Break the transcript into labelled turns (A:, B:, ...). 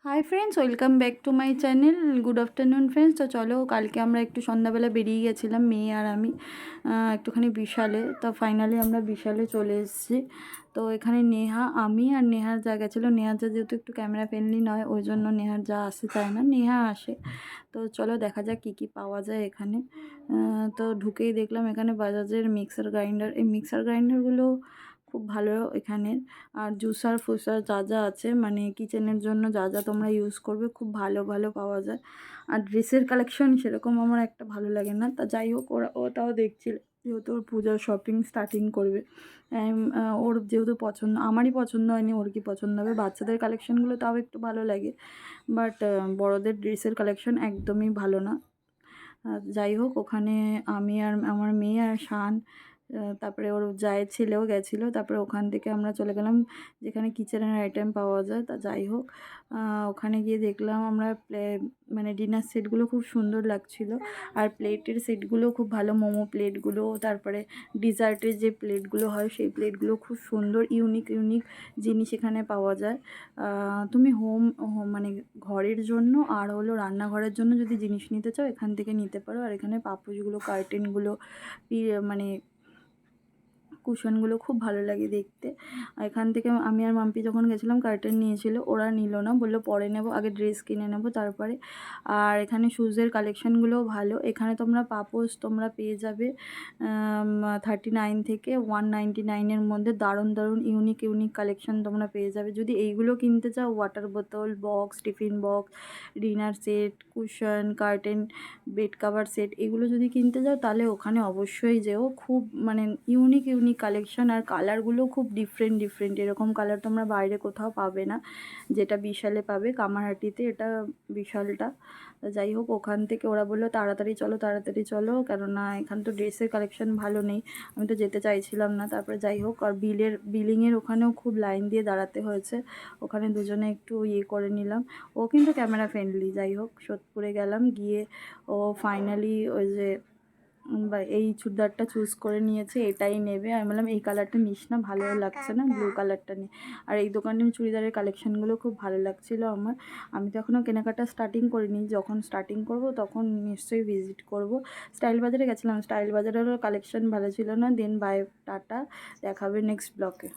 A: Hi friends, welcome back to my channel. Good afternoon friends. তো চলো, কালকে আমরা একটু সন্ধ্যাবেলা বেরিয়ে গেছিলাম মেয়ে আর আমি একটুখানি বিশালে। তো ফাইনালি আমরা বিশালে চলে এসেছি। তো এখানে নেহা, আমি আর নেহার যা গেছিলো। নেহার যা যেহেতু একটু ক্যামেরা ফ্রেন্ডলি নয়, ওই জন্য নেহার যা আসতে চায় না, নেহা আসে। তো চলো দেখা যাক কী কী পাওয়া যায় এখানে। তো ঢুকেই দেখলাম এখানে বাজাজের মিক্সার গ্রাইন্ডার। এই মিক্সার গ্রাইন্ডারগুলো খুব ভালো এখানের। আর জুসার ফুসার যা যা আছে, মানে কিচেনের জন্য যা যা তোমরা ইউজ করবে, খুব ভালো ভালো পাওয়া যায়। আর ড্রেসের কালেকশন সেরকম আমার একটা ভালো লাগে না, তা যাই হোক ও তাও দেখছিল, যেহেতু ওর পূজার শপিং স্টার্টিং করবে। ওর যেহেতু পছন্দ, আমারই পছন্দ হয়নি, ওর কি পছন্দ হবে। বাচ্চাদের কালেকশনগুলো তাও একটু ভালো লাগে, বাট বড়দের ড্রেসের কালেকশন একদমই ভালো না। যাই হোক, ওখানে আমি আর আমার মেয়ে আর শান, তারপরে ওর জায়ের ছেলেও গেছিলো। তারপরে ওখান থেকে আমরা চলে গেলাম যেখানে কিচেনের আইটেম পাওয়া যায়। তা যাই হোক, ওখানে গিয়ে দেখলাম আমরা মানে ডিনার সেটগুলো খুব সুন্দর লাগছিলো। আর প্লেটের সেটগুলো খুব ভালো, মোমো প্লেটগুলো, তারপরে ডিজার্টের যে প্লেটগুলো হয় সেই প্লেটগুলো খুব সুন্দর, ইউনিক ইউনিক জিনিস এখানে পাওয়া যায়। তুমি মানে ঘরের জন্য আর হলো রান্নাঘরের জন্য যদি জিনিস নিতে চাও, এখান থেকে নিতে পারো। আর এখানে পাপোশগুলো, কার্টেনগুলো, মানে কুশনগুলো খুব ভালো লাগে দেখতে। এখান থেকে আমি আর মাম্পি যখন গেছিলাম কার্টেন নিয়েছিল, ওরা নিল না, বললো পরে নেব, আগে ড্রেস কিনে নেব তারপরে। আর এখানে শ্যুজের কালেকশানগুলোও ভালো। এখানে তোমরা পাপোশ তোমরা পেয়ে যাবে 39 থেকে 199-এর মধ্যে। দারুণ দারুণ ইউনিক ইউনিক কালেকশান তোমরা পেয়ে যাবে। যদি এইগুলো কিনতে চাও, ওয়াটার বোতল, box, tiffin box, dinner set, cushion, curtain, bed cover set, এগুলো যদি কিনতে যাও তাহলে ওখানে অবশ্যই যেও। খুব মানে ইউনিক ইউনিক কালেকশন, আর কালারগুলো খুব ডিফারেন্ট ডিফারেন্ট। এরকম কালার তোমরা বাইরে কোথাও পাবে না, যেটা বিশালে পাবে, কামারহাটিতে এটা বিশালটা। যাই হোক, ওখান থেকে ওরা বললো তাড়াতাড়ি চলো তাড়াতাড়ি চলো, কেননা এখান তো ড্রেসের কালেকশন ভালো নেই। আমি তো যেতে চাইছিলাম না। তারপরে যাই হোক, আর বিলিংয়ের ওখানেও খুব লাইন দিয়ে দাঁড়াতে হয়েছে। ওখানে দুজনে একটু ইয়ে করে নিলাম। ও কিন্তু ক্যামেরা ফ্রেন্ডলি। যাই হোক, সোদপুরে গেলাম, গিয়ে ও ফাইনালি ওই যে বা এই চুড়িদারটা চুজ করে নিয়েছে, এটাই নেবে। আমি বললাম এই কালারটা নিস না, ভালো লাগছে না, ব্লু কালারটা নে। আর এই দোকানের চুড়িদারের কালেকশানগুলো খুব ভালো লাগছিলো আমার। আমি তো এখনও কেনাকাটা স্টার্টিং করিনি, যখন স্টার্টিং করব তখন নিশ্চয়ই ভিজিট করব। স্টাইল বাজারে গেছিলাম, স্টাইল বাজারেরও কালেকশান ভালো ছিল না। দেন বাই, টাটা, দেখাবে নেক্সট ব্লকে।